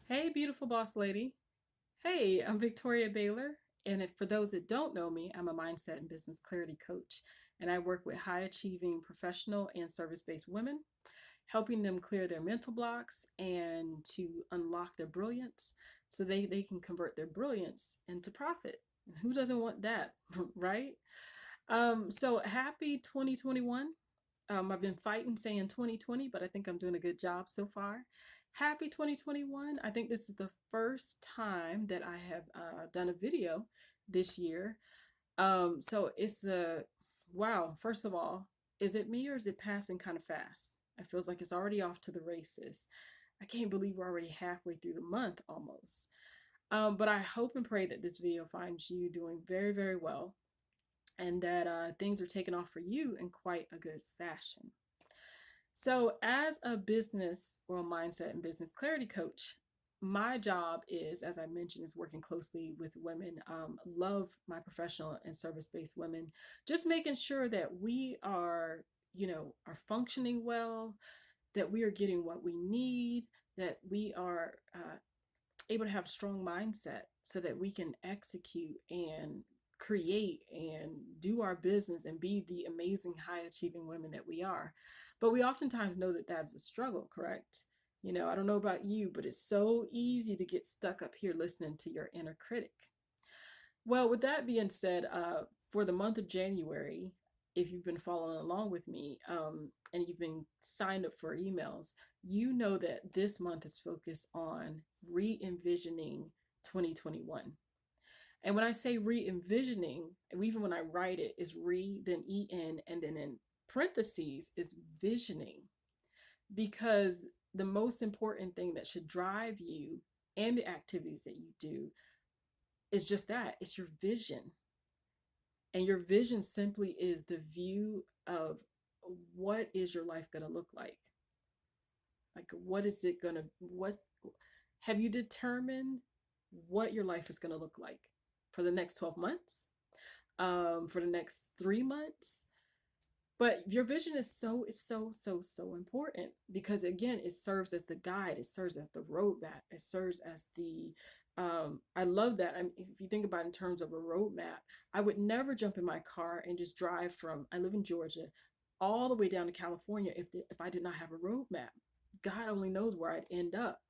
Hey, beautiful boss lady. Hey, I'm Victoria Baylor. And if for those that don't know me, I'm a mindset and business clarity coach. And I work with high achieving professional and service based women, helping them clear their mental blocks and to unlock their brilliance so they can convert their brilliance into profit. Who doesn't want that, right? So happy 2021. I've been fighting saying 2020, but I think I'm doing a good job so far. Happy 2021. I think this is the first time that I have done a video this year. So it's a wow. First of all, is it me or is it passing kind of fast? It feels like it's already off to the races. I can't believe we're already halfway through the month almost. But I hope and pray that this video finds you doing very, very well and that things are taking off for you in quite a good fashion. So, as a business or mindset and business clarity coach, my job is, as I mentioned, is working closely with women. Love my professional and service-based women, just making sure that we are, are functioning well, that we are getting what we need, that we are able to have a strong mindset so that we can execute and create and do our business and be the amazing high achieving women that we are. But we oftentimes know that that's a struggle, correct? I don't know about you, but it's so easy to get stuck up here listening to your inner critic. Well, with that being said, for the month of January, if you've been following along with me and you've been signed up for emails, you know that this month is focused on re envisioning 2021. And when I say re envisioning, even when I write it, is re, then en, and then in parentheses is visioning. Because the most important thing that should drive you and the activities that you do is just that it's your vision. And your vision simply is the view of what is your life going to look like? Like, what is it going to, have you determined what your life is going to look like for the next 12 months, for the next 3 months? But your vision is so important because again, it serves as the guide, it serves as the roadmap, it serves as the I love that. If you think about it in terms of a roadmap, I would never jump in my car and just drive from, I live in Georgia, all the way down to California if I did not have a roadmap. God only knows where I'd end up.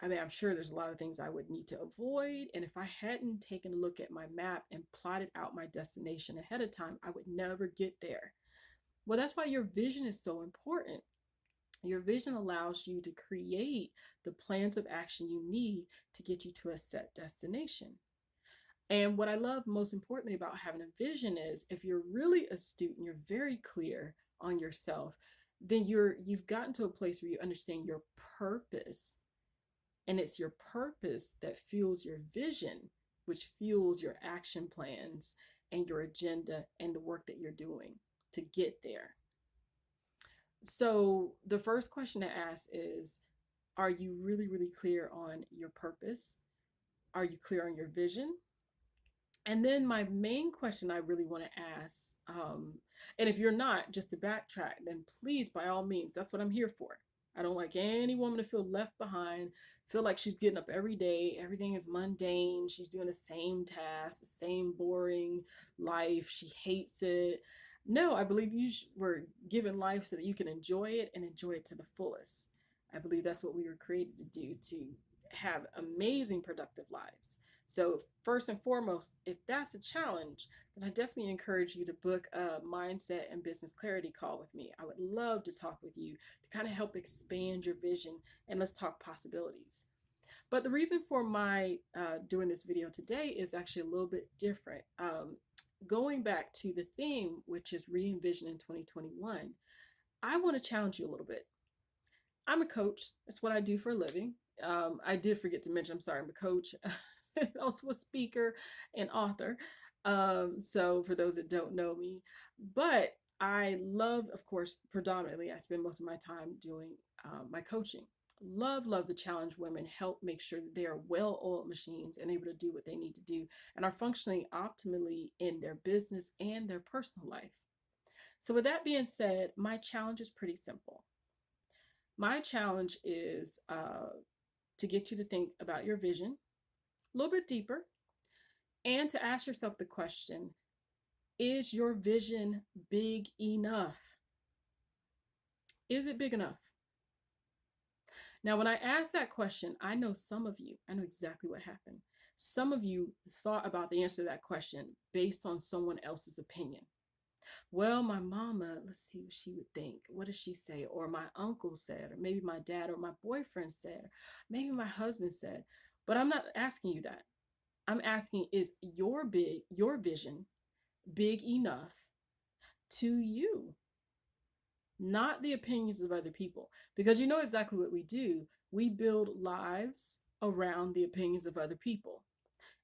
I mean, I'm sure there's a lot of things I would need to avoid. And if I hadn't taken a look at my map and plotted out my destination ahead of time, I would never get there. Well, that's why your vision is so important. Your vision allows you to create the plans of action you need to get you to a set destination. And what I love most importantly about having a vision is if you're really astute and you're very clear on yourself, then you've gotten to a place where you understand your purpose. And it's your purpose that fuels your vision, which fuels your action plans and your agenda and the work that you're doing to get there. So the first question to ask is, are you really, really clear on your purpose? Are you clear on your vision? And then my main question I really want to ask, and if you're not, just to backtrack, then please, by all means, that's what I'm here for. I don't like any woman to feel left behind, feel like she's getting up every day, everything is mundane, she's doing the same task, the same boring life, she hates it. No, I believe were given life so that you can enjoy it and enjoy it to the fullest. I believe that's what we were created to do, to have amazing, productive lives. So, first and foremost, if that's a challenge, then I definitely encourage you to book a mindset and business clarity call with me. I would love to talk with you to kind of help expand your vision and let's talk possibilities. But the reason for my doing this video today is actually a little bit different. Going back to the theme, which is re envision in 2021, I want to challenge you a little bit. I'm a coach. That's what I do for a living. I did forget to mention, I'm sorry, I'm a coach, also a speaker and author. So for those that don't know me, but I love, of course, predominantly, I spend most of my time doing my coaching. Love to challenge women, help make sure that they are well oiled machines and able to do what they need to do and are functioning optimally in their business and their personal life. So, with that being said, my challenge is pretty simple. My challenge is to get you to think about your vision a little bit deeper and to ask yourself the question, is your vision big enough? Is it big enough? Now, when I ask that question, I know I know exactly what happened. Some of you thought about the answer to that question based on someone else's opinion. Well, my mama, let's see what she would think. What does she say? Or my uncle said, or maybe my dad or my boyfriend said, or maybe my husband said. But I'm not asking you that. I'm asking, is your vision big enough to you? Not the opinions of other people. Because you know exactly what we do. We build lives around the opinions of other people.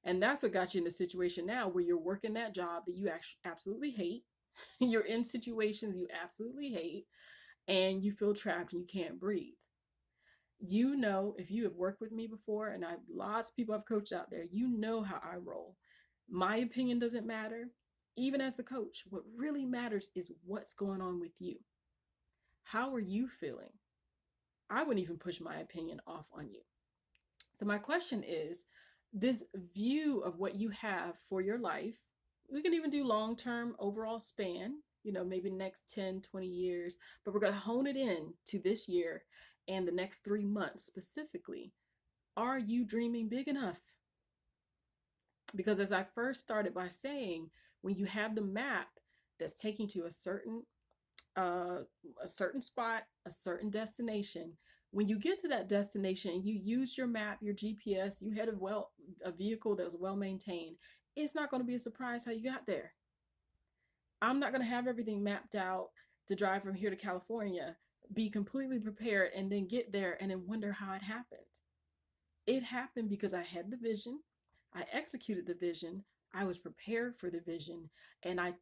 And that's what got you in the situation now where you're working that job that you actually absolutely hate. You're in situations you absolutely hate and you feel trapped and you can't breathe. You know, if you have worked with me before, and I've lots of people I've coached out there, you know how I roll. My opinion doesn't matter. Even as the coach, what really matters is what's going on with you. How are you feeling? I wouldn't even push my opinion off on you. So, my question is this view of what you have for your life, we can even do long term overall span, maybe next 10, 20 years, but we're going to hone it in to this year and the next 3 months specifically. Are you dreaming big enough? Because as I first started by saying, when you have the map that's taking to uh, a certain spot, a certain destination. When you get to that destination and you use your map, your GPS, you had a vehicle that was well maintained, it's not going to be a surprise how you got there. I'm not going to have everything mapped out to drive from here to California, be completely prepared, and then get there and then wonder how it happened. It happened because I had the vision, I executed the vision, I was prepared for the vision, and I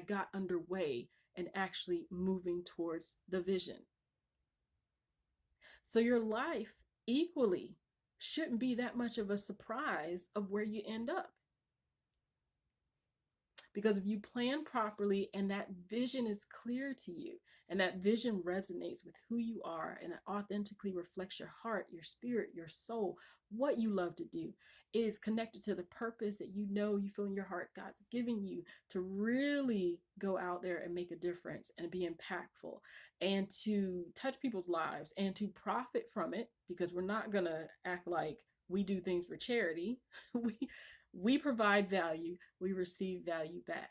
got underway and actually moving towards the vision. So your life equally shouldn't be that much of a surprise of where you end up. Because if you plan properly and that vision is clear to you, and that vision resonates with who you are and it authentically reflects your heart, your spirit, your soul, what you love to do, it is connected to the purpose that you feel in your heart God's giving you to really go out there and make a difference and be impactful and to touch people's lives and to profit from it, because we're not going to act like we do things for charity. we we provide value, we receive value back.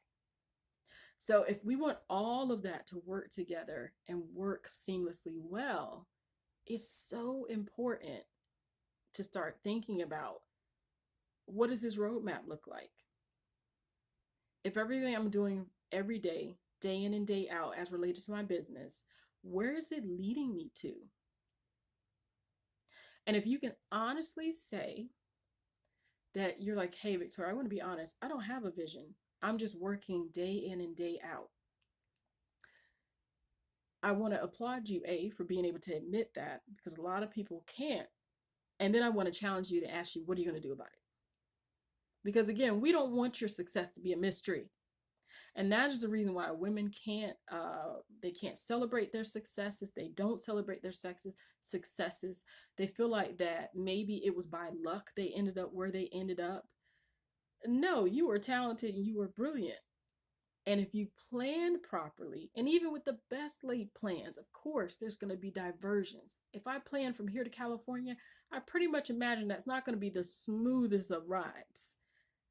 So if we want all of that to work together and work seamlessly well, it's so important to start thinking about, what does this roadmap look like? If everything I'm doing every day in and day out as related to my business, where is it leading me to? And if you can honestly say that you're like, hey, Victoria, I want to be honest, I don't have a vision. I'm just working day in and day out. I want to applaud you, A, for being able to admit that, because a lot of people can't. And then I want to challenge you to ask you, what are you going to do about it? Because again, we don't want your success to be a mystery. And that is the reason why women they can't celebrate their successes. They don't celebrate their successes. They feel like that maybe it was by luck they ended up where they ended up. No, you were talented and you were brilliant. And if you planned properly, and even with the best laid plans, of course, there's going to be diversions. If I plan from here to California, I pretty much imagine that's not going to be the smoothest of rides.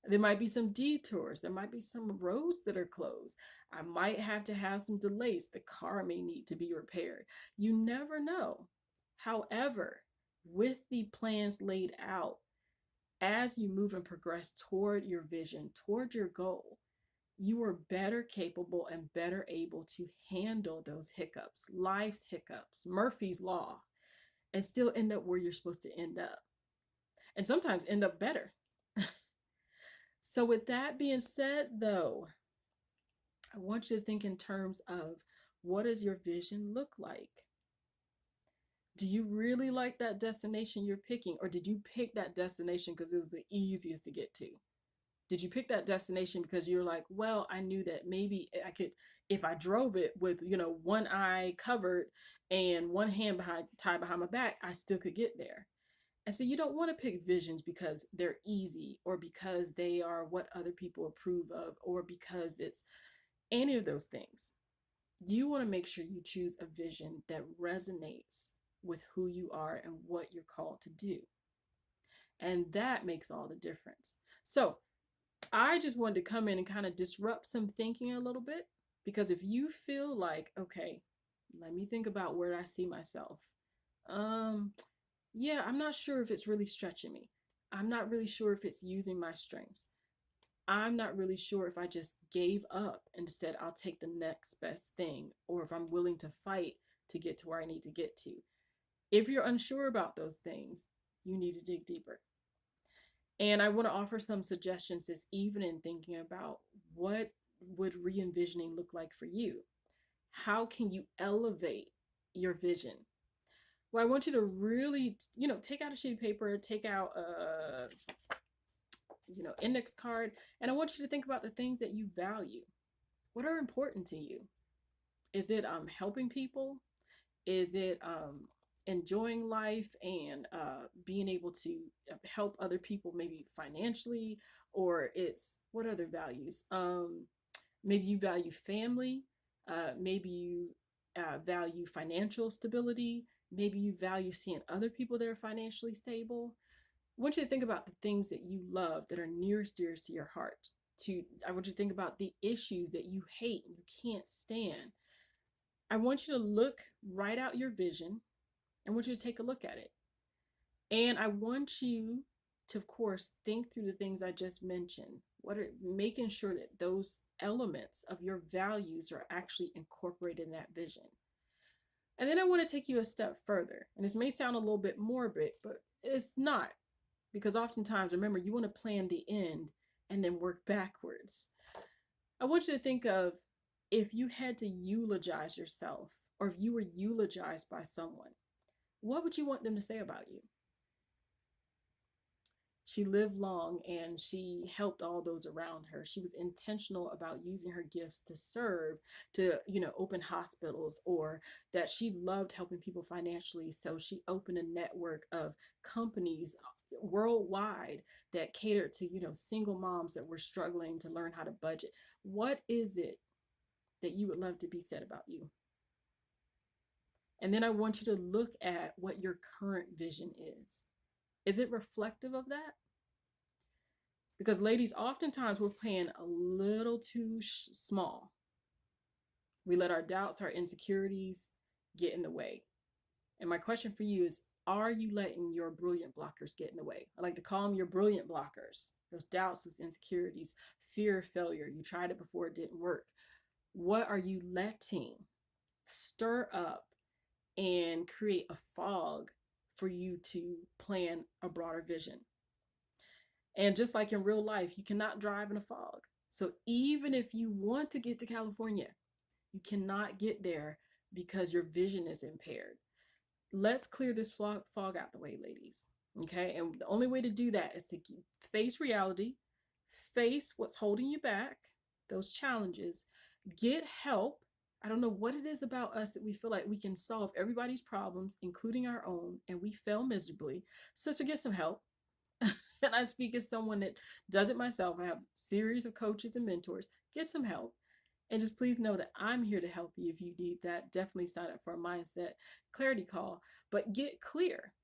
There might be some detours. There might be some roads that are closed. I might have to have some delays. The car may need to be repaired. You never know. However, with the plans laid out, as you move and progress toward your vision, toward your goal, you are better capable and better able to handle those hiccups, life's hiccups, Murphy's Law, and still end up where you're supposed to end up. And sometimes end up better. So, with that being said, though, I want you to think in terms of, what does your vision look like? Do you really like that destination you're picking, or did you pick that destination because it was the easiest to get to? Did you pick that destination because you're like, well, I knew that maybe I could, if I drove it with, one eye covered and one hand tied behind my back, I still could get there. And so you don't want to pick visions because they're easy or because they are what other people approve of or because it's any of those things. You want to make sure you choose a vision that resonates with who you are and what you're called to do. And that makes all the difference. So I just wanted to come in and kind of disrupt some thinking a little bit because if you feel like, okay, let me think about where I see myself. Um, yeah, I'm not sure if it's really stretching me. I'm not really sure if it's using my strengths. I'm not really sure if I just gave up and said I'll take the next best thing or if I'm willing to fight to get to where I need to get to. If you're unsure about those things, you need to dig deeper. And I want to offer some suggestions this evening thinking about what would re-envisioning look like for you? How can you elevate your vision? Well, I want you to really, take out a sheet of paper, take out a, index card, and I want you to think about the things that you value. What are important to you? Is it helping people? Is it enjoying life and being able to help other people, maybe financially? Or it's what other values? Maybe you value family. Maybe you value financial stability. Maybe you value seeing other people that are financially stable. I want you to think about the things that you love that are nearest dearest to your heart. I want you to think about the issues that you hate and you can't stand. I want you to look write out your vision. I want you to take a look at it. And I want you to, of course, think through the things I just mentioned. What are making sure that those elements of your values are actually incorporated in that vision. And then I want to take you a step further. And this may sound a little bit morbid, but it's not. Because oftentimes, remember, you want to plan the end and then work backwards. I want you to think of if you had to eulogize yourself or if you were eulogized by someone, what would you want them to say about you? She lived long and she helped all those around her. She was intentional about using her gifts to serve, to, open hospitals, or that she loved helping people financially. So she opened a network of companies worldwide that catered to, single moms that were struggling to learn how to budget. What is it that you would love to be said about you? And then I want you to look at what your current vision is. Is it reflective of that? Because, ladies, oftentimes we're playing a little too small. We let our doubts, our insecurities get in the way. And my question for you is, are you letting your brilliant blockers get in the way? I like to call them your brilliant blockers. Those doubts, those insecurities, fear of failure. You tried it before, it didn't work. What are you letting stir up and create a fog for you to plan a broader vision? And just like in real life, you cannot drive in a fog. So even if you want to get to California, you cannot get there because your vision is impaired. Let's clear this fog out the way, ladies. Okay. And the only way to do that is to face reality, face what's holding you back, those challenges, get help. I don't know what it is about us that we feel like we can solve everybody's problems, including our own, and we fail miserably. So to get some help. And I speak as someone that does it myself. I have a series of coaches and mentors. Get some help. And just please know that I'm here to help you if you need that. Definitely sign up for a mindset clarity call. But get clear.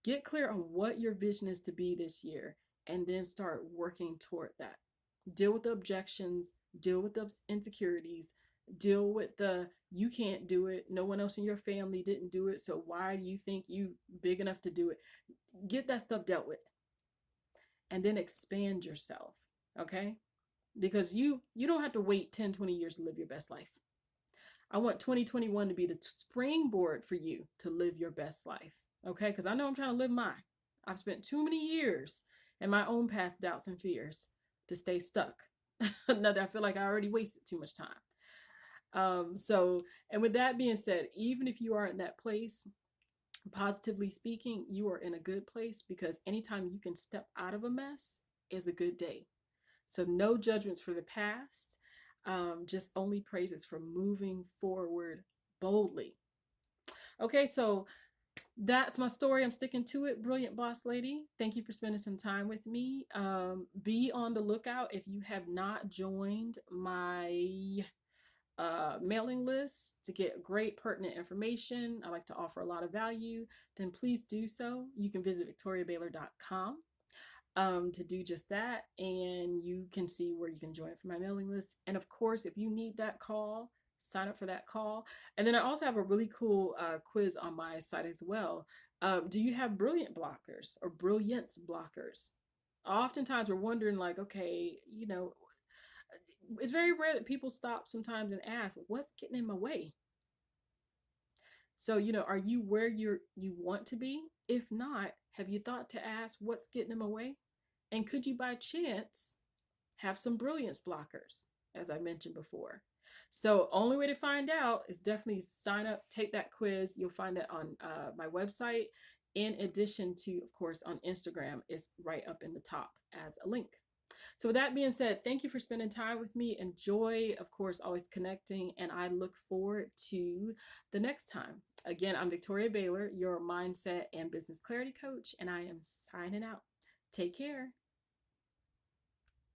Get clear on what your vision is to be this year and then start working toward that. Deal with the objections, deal with the insecurities, deal with the you can't do it. No one else in your family didn't do it. So why do you think you big enough to do it? Get that stuff dealt with and then expand yourself. Okay. Because you don't have to wait 10, 20 years to live your best life. I want 2021 to be the springboard for you to live your best life. Okay. Because I know I'm trying to live mine. I've spent too many years in my own past doubts and fears to stay stuck. Now that I feel like I already wasted too much time. And with that being said, even if you are in that place, positively speaking, you are in a good place because anytime you can step out of a mess, is a good day. So, no judgments for the past, just only praises for moving forward boldly. Okay, so that's my story. I'm sticking to it. Brilliant boss lady. Thank you for spending some time with me. Be on the lookout if you have not joined my mailing list to get great pertinent information. I like to offer a lot of value. Then please do so. You can visit victoriabaylor.com to do just that. And you can see where you can join for my mailing list. And of course, if you need that call, sign up for that call. And then I also have a really cool quiz on my site as well. Do you have brilliant blockers or brilliance blockers? Oftentimes we're wondering, like, okay, it's very rare that people stop sometimes and ask, what's getting in my way? So, are you where you want to be? If not, have you thought to ask what's getting in my way? And could you by chance have some brilliance blockers, as I mentioned before? So, only way to find out is definitely sign up, take that quiz. You'll find it on my website. In addition to, of course, on Instagram, it's right up in the top as a link. So, with that being said, thank you for spending time with me. Enjoy, of course, always connecting, and I look forward to the next time. Again, I'm Victoria Baylor, your mindset and business clarity coach, and I am signing out. Take care.